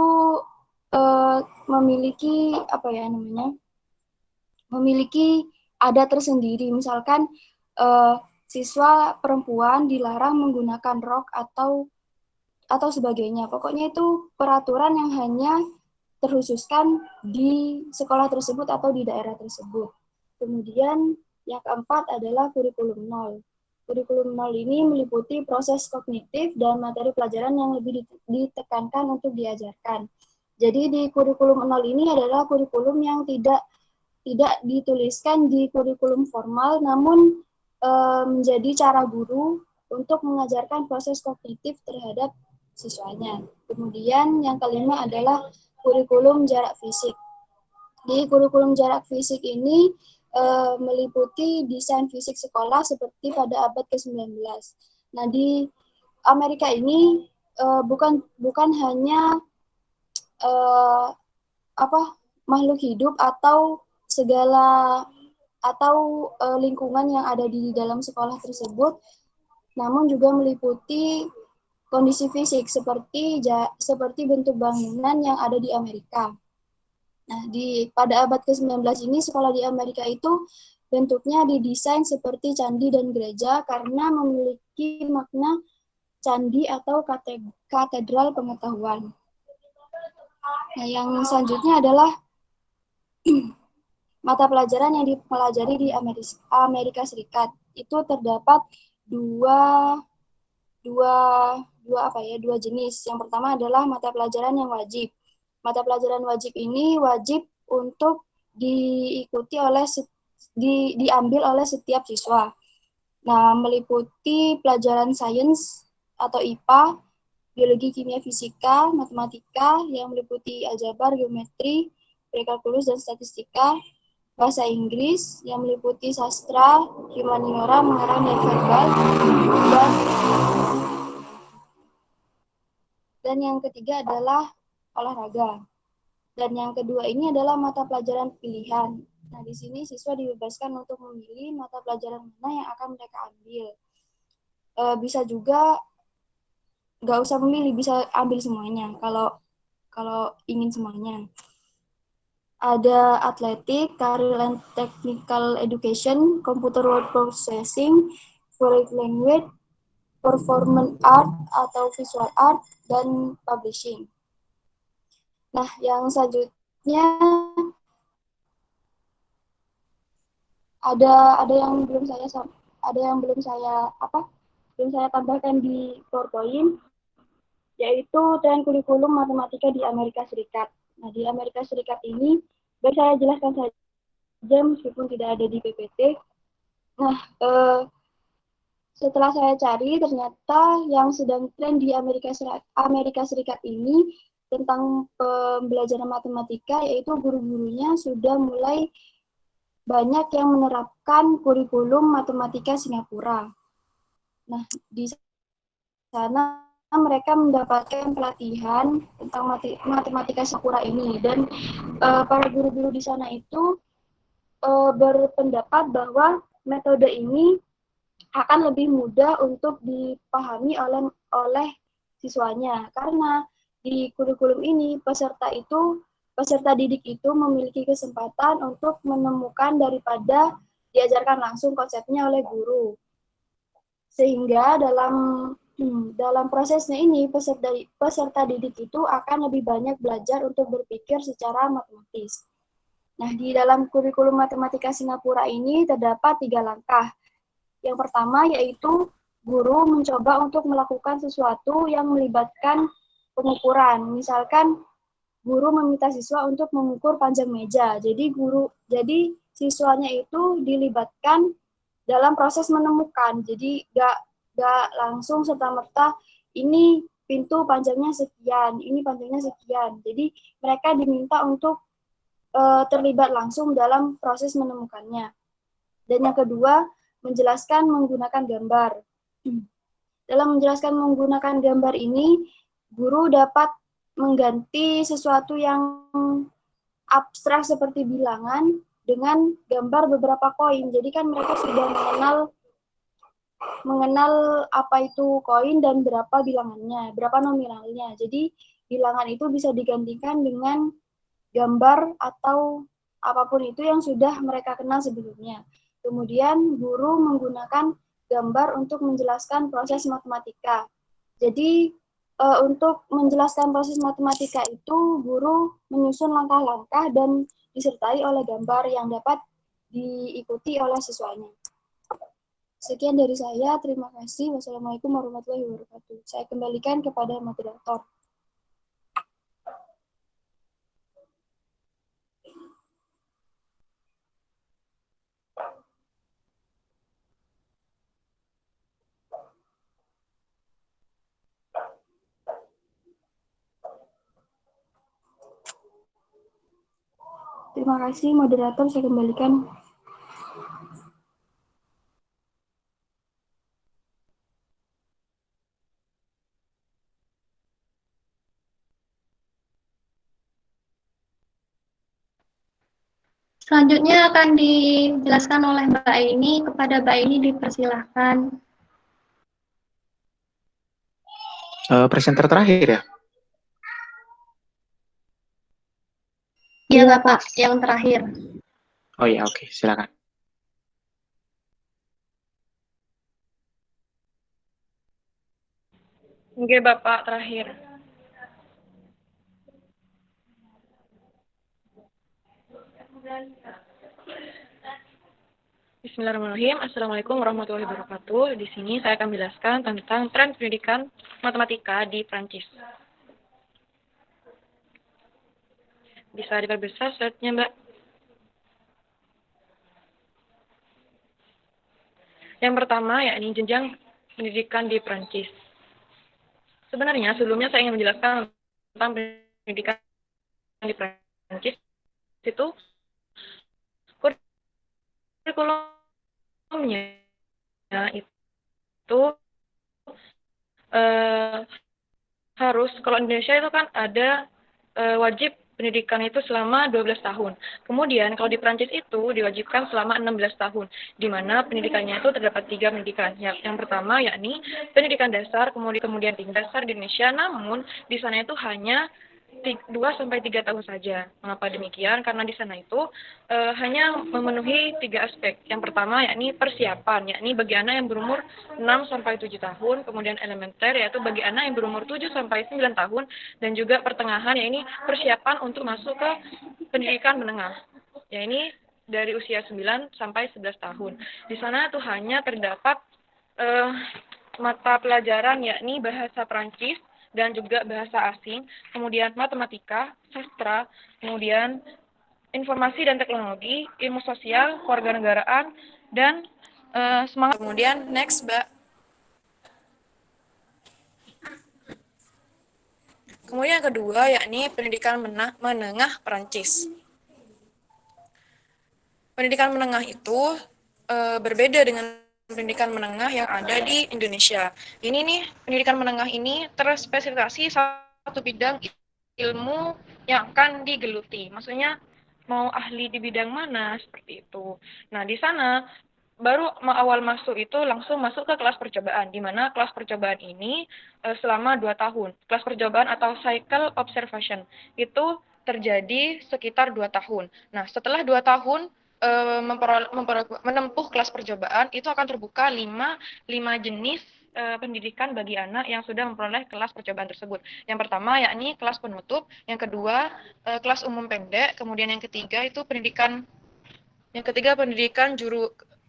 memiliki adat tersendiri. Misalkan siswa perempuan dilarang menggunakan rok atau sebagainya. Pokoknya itu peraturan yang hanya terkhususkan di sekolah tersebut atau di daerah tersebut. Kemudian yang keempat adalah kurikulum nol. Kurikulum nol ini meliputi proses kognitif dan materi pelajaran yang lebih ditekankan untuk diajarkan. Jadi di kurikulum nol ini adalah kurikulum yang tidak dituliskan di kurikulum formal, namun menjadi cara guru untuk mengajarkan proses kognitif terhadap siswanya. Kemudian yang kelima adalah kurikulum jarak fisik. Di kurikulum jarak fisik ini meliputi desain fisik sekolah seperti pada abad ke-19. Nah, di Amerika ini bukan hanya makhluk hidup atau lingkungan yang ada di dalam sekolah tersebut, namun juga meliputi kondisi fisik seperti bentuk bangunan yang ada di Amerika. Nah, pada abad ke-19 ini sekolah di Amerika itu bentuknya didesain seperti candi dan gereja karena memiliki makna candi atau katedral pengetahuan. Nah, yang selanjutnya adalah mata pelajaran yang dipelajari di Amerika Serikat. Itu terdapat dua jenis. Yang pertama adalah mata pelajaran yang wajib. Mata pelajaran wajib ini wajib untuk diambil oleh setiap siswa. Nah, meliputi pelajaran sains atau IPA, biologi, kimia, fisika, matematika yang meliputi aljabar, geometri, prekalkulus, dan statistika, bahasa Inggris yang meliputi sastra, humaniora, mengarang dan verbal, dan yang ketiga adalah olahraga. Dan yang kedua ini adalah mata pelajaran pilihan. Nah, di sini siswa dibebaskan untuk memilih mata pelajaran mana yang akan mereka ambil. Bisa juga nggak usah memilih, bisa ambil semuanya kalau ingin semuanya. Ada atletik, career and technical education, computer word processing, foreign language, performance art atau visual art, dan publishing. Nah, yang selanjutnya ada yang belum saya tambahkan di PowerPoint, yaitu tren kurikulum matematika di Amerika Serikat. Nah, di Amerika Serikat ini baik saya jelaskan saja meskipun tidak ada di PPT. Nah, setelah saya cari, ternyata yang sedang tren di Amerika Serikat ini tentang pembelajaran matematika, yaitu guru-gurunya sudah mulai banyak yang menerapkan kurikulum matematika Singapura. Nah, di sana mereka mendapatkan pelatihan tentang matematika Singapura ini, dan para guru-guru di sana itu berpendapat bahwa metode ini akan lebih mudah untuk dipahami oleh siswanya, karena di kurikulum ini peserta didik itu memiliki kesempatan untuk menemukan daripada diajarkan langsung konsepnya oleh guru. Sehingga dalam prosesnya ini peserta didik itu akan lebih banyak belajar untuk berpikir secara matematis. Nah, di dalam kurikulum matematika Singapura ini terdapat 3 langkah. Yang pertama yaitu guru mencoba untuk melakukan sesuatu yang melibatkan pengukuran. Misalkan guru meminta siswa untuk mengukur panjang meja. Jadi siswanya itu dilibatkan dalam proses menemukan. Jadi gak langsung serta-merta ini pintu panjangnya sekian, ini panjangnya sekian. Jadi mereka diminta untuk terlibat langsung dalam proses menemukannya. Dan yang kedua, menjelaskan menggunakan gambar. Dalam menjelaskan menggunakan gambar ini, guru dapat mengganti sesuatu yang abstrak seperti bilangan dengan gambar beberapa koin. Jadi kan mereka sudah mengenal apa itu koin dan berapa bilangannya, berapa nominalnya. Jadi bilangan itu bisa digantikan dengan gambar atau apapun itu yang sudah mereka kenal sebelumnya. Kemudian guru menggunakan gambar untuk menjelaskan proses matematika. Jadi untuk menjelaskan proses matematika itu guru menyusun langkah-langkah dan disertai oleh gambar yang dapat diikuti oleh siswanya. Sekian dari saya, terima kasih. Wassalamualaikum warahmatullahi wabarakatuh. Saya kembalikan kepada moderator. Terima kasih, moderator. Saya kembalikan. Selanjutnya akan dijelaskan oleh Mbak Aini. Kepada Mbak Aini dipersilahkan. Presenter terakhir ya? Iya, Bapak, yang terakhir. Oh iya, oke, silakan. Oke, Bapak, terakhir. Bismillahirrahmanirrahim. Assalamualaikum warahmatullahi wabarakatuh. Di sini saya akan menjelaskan tentang tren pendidikan matematika di Prancis. Bisa diperbesar slide-nya, Mbak? Yang pertama, yakni jenjang pendidikan di Prancis. Sebenarnya sebelumnya saya ingin menjelaskan tentang pendidikan di Prancis. Itu kurikulumnya itu harus, kalau Indonesia itu kan ada wajib pendidikan itu selama 12 tahun. Kemudian kalau di Prancis itu diwajibkan selama 16 tahun, di mana pendidikannya itu terdapat 3 pendidikan. Yang pertama yakni pendidikan dasar, kemudian tingkat dasar di Indonesia, namun di sana itu hanya 2 sampai 3 tahun saja. Mengapa demikian? Karena di sana itu hanya memenuhi 3 aspek. Yang pertama yakni persiapan, yakni bagi anak yang berumur 6 sampai 7 tahun, kemudian elementer yaitu bagi anak yang berumur 7 sampai 9 tahun, dan juga pertengahan yakni persiapan untuk masuk ke pendidikan menengah. Ya ini dari usia 9 sampai 11 tahun. Di sana tuh hanya terdapat mata pelajaran yakni bahasa Prancis dan juga bahasa asing, kemudian matematika, sastra, kemudian informasi dan teknologi, ilmu sosial, kewarganegaraan, dan semangat. Kemudian next, Mbak. Kemudian yang kedua yakni pendidikan menengah Prancis. Pendidikan menengah itu berbeda dengan pendidikan menengah yang ada di Indonesia. Ini nih, pendidikan menengah ini terspesifikasi satu bidang ilmu yang akan digeluti. Maksudnya mau ahli di bidang mana, seperti itu. Nah, di sana baru awal masuk itu langsung masuk ke kelas percobaan, di mana kelas percobaan ini selama 2 tahun. Kelas percobaan atau cycle observation itu terjadi sekitar 2 tahun. Nah, setelah 2 tahun menempuh kelas percobaan, itu akan terbuka 5 jenis pendidikan bagi anak yang sudah memperoleh kelas percobaan tersebut. Yang pertama yakni kelas penutup, yang kedua kelas umum pendek, kemudian yang ketiga itu pendidikan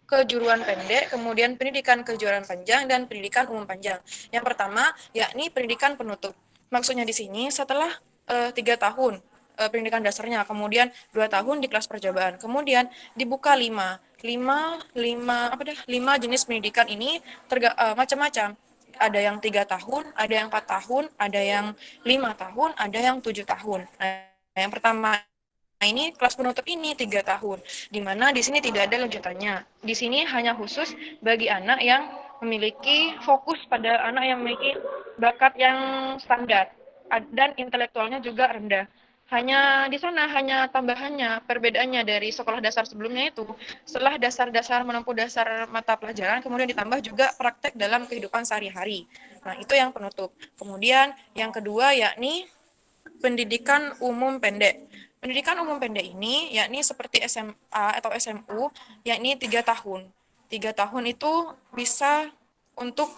kejuruan pendek, kemudian pendidikan kejuruan panjang, dan pendidikan umum panjang. Yang pertama yakni pendidikan penutup. Maksudnya di sini setelah 3 tahun pendidikan dasarnya, kemudian 2 tahun di kelas percobaan, kemudian dibuka 5 jenis pendidikan ini macam-macam. Ada yang 3 tahun, ada yang 4 tahun, ada yang 5 tahun, ada yang 7 tahun. Nah, yang pertama ini kelas penutup ini 3 tahun, di mana di sini tidak ada lanjutannya. Di sini hanya khusus bagi anak yang memiliki fokus pada anak yang memiliki bakat yang standar dan intelektualnya juga rendah. Hanya di sana hanya tambahannya, perbedaannya dari sekolah dasar sebelumnya itu, setelah dasar-dasar menempuh dasar mata pelajaran, kemudian ditambah juga praktek dalam kehidupan sehari-hari. Nah, itu yang penutup. Kemudian yang kedua yakni pendidikan umum pendek. Pendidikan umum pendek ini yakni seperti SMA atau SMU, yakni 3 tahun. 3 tahun itu bisa untuk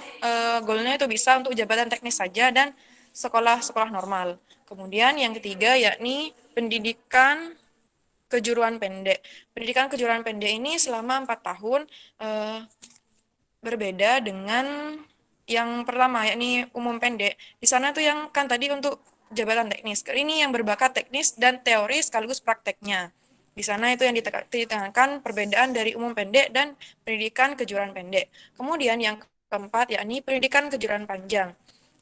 goalnya itu bisa untuk jabatan teknis saja dan sekolah-sekolah normal. Kemudian yang ketiga yakni pendidikan kejuruan pendek. Pendidikan kejuruan pendek ini selama 4 tahun berbeda dengan yang pertama yakni umum pendek. Di sana tuh yang kan tadi untuk jabatan teknis. Ini yang berbakat teknis dan teori sekaligus prakteknya. Di sana itu yang ditekankan perbedaan dari umum pendek dan pendidikan kejuruan pendek. Kemudian yang keempat yakni pendidikan kejuruan panjang.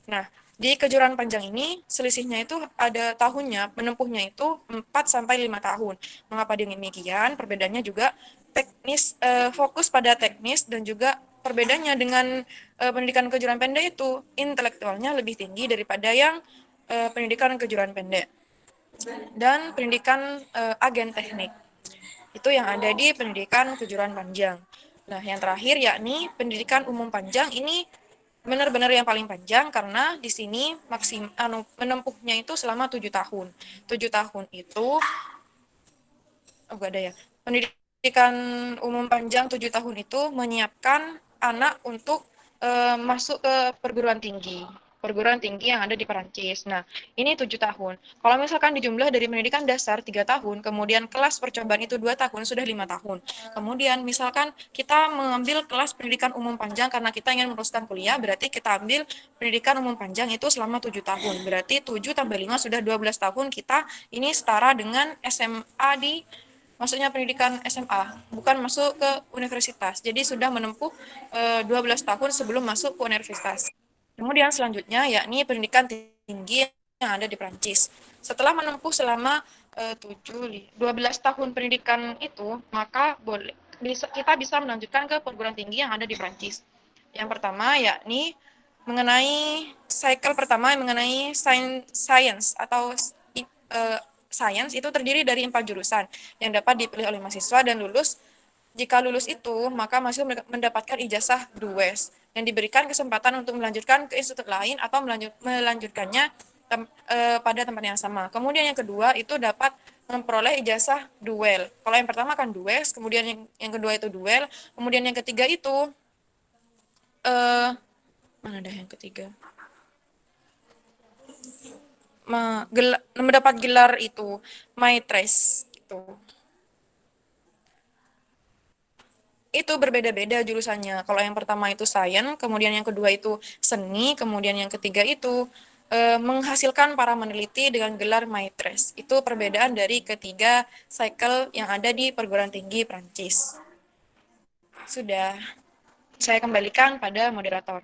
Nah, di kejuruan panjang ini selisihnya itu ada tahunnya, menempuhnya itu 4 sampai 5 tahun. Mengapa demikian? Perbedaannya juga teknis, fokus pada teknis, dan juga perbedaannya dengan pendidikan kejuruan pendek itu intelektualnya lebih tinggi daripada yang pendidikan kejuruan pendek dan pendidikan agen teknik. Itu yang ada di pendidikan kejuruan panjang. Nah, yang terakhir yakni pendidikan umum panjang ini benar-benar yang paling panjang karena di sini menempuhnya itu selama 7 tahun. 7 tahun itu enggak ada ya. Pendidikan umum panjang 7 tahun itu menyiapkan anak untuk masuk ke perguruan tinggi yang ada di Perancis. Nah, ini 7 tahun. Kalau misalkan dijumlah dari pendidikan dasar 3 tahun, kemudian kelas percobaan itu 2 tahun, sudah 5 tahun. Kemudian misalkan kita mengambil kelas pendidikan umum panjang karena kita ingin meneruskan kuliah, berarti kita ambil pendidikan umum panjang itu selama 7 tahun. Berarti 7 tambah 5 sudah 12 tahun, kita ini setara dengan SMA maksudnya pendidikan SMA, bukan masuk ke universitas. Jadi sudah menempuh 12 tahun sebelum masuk ke universitas. Kemudian selanjutnya yakni pendidikan tinggi yang ada di Prancis. Setelah menempuh selama 12 tahun pendidikan itu, maka kita bisa melanjutkan ke perguruan tinggi yang ada di Prancis. Yang pertama yakni mengenai cycle pertama mengenai science atau science itu terdiri dari 4 jurusan yang dapat dipilih oleh mahasiswa dan lulus. Jika lulus itu, maka mahasiswa mendapatkan ijazah DUES yang diberikan kesempatan untuk melanjutkan ke institut lain atau melanjutkannya pada tempat yang sama. Kemudian yang kedua itu dapat memperoleh ijazah duel. Kalau yang pertama kan dues, kemudian yang kedua itu duel, kemudian yang ketiga itu mana dah yang ketiga? Mendapat gelar itu maitres itu. Itu berbeda-beda jurusannya. Kalau yang pertama itu sains, kemudian yang kedua itu seni, kemudian yang ketiga itu menghasilkan para meneliti dengan gelar maitres. Itu perbedaan dari ketiga cycle yang ada di perguruan tinggi Prancis. Sudah, saya kembalikan pada moderator.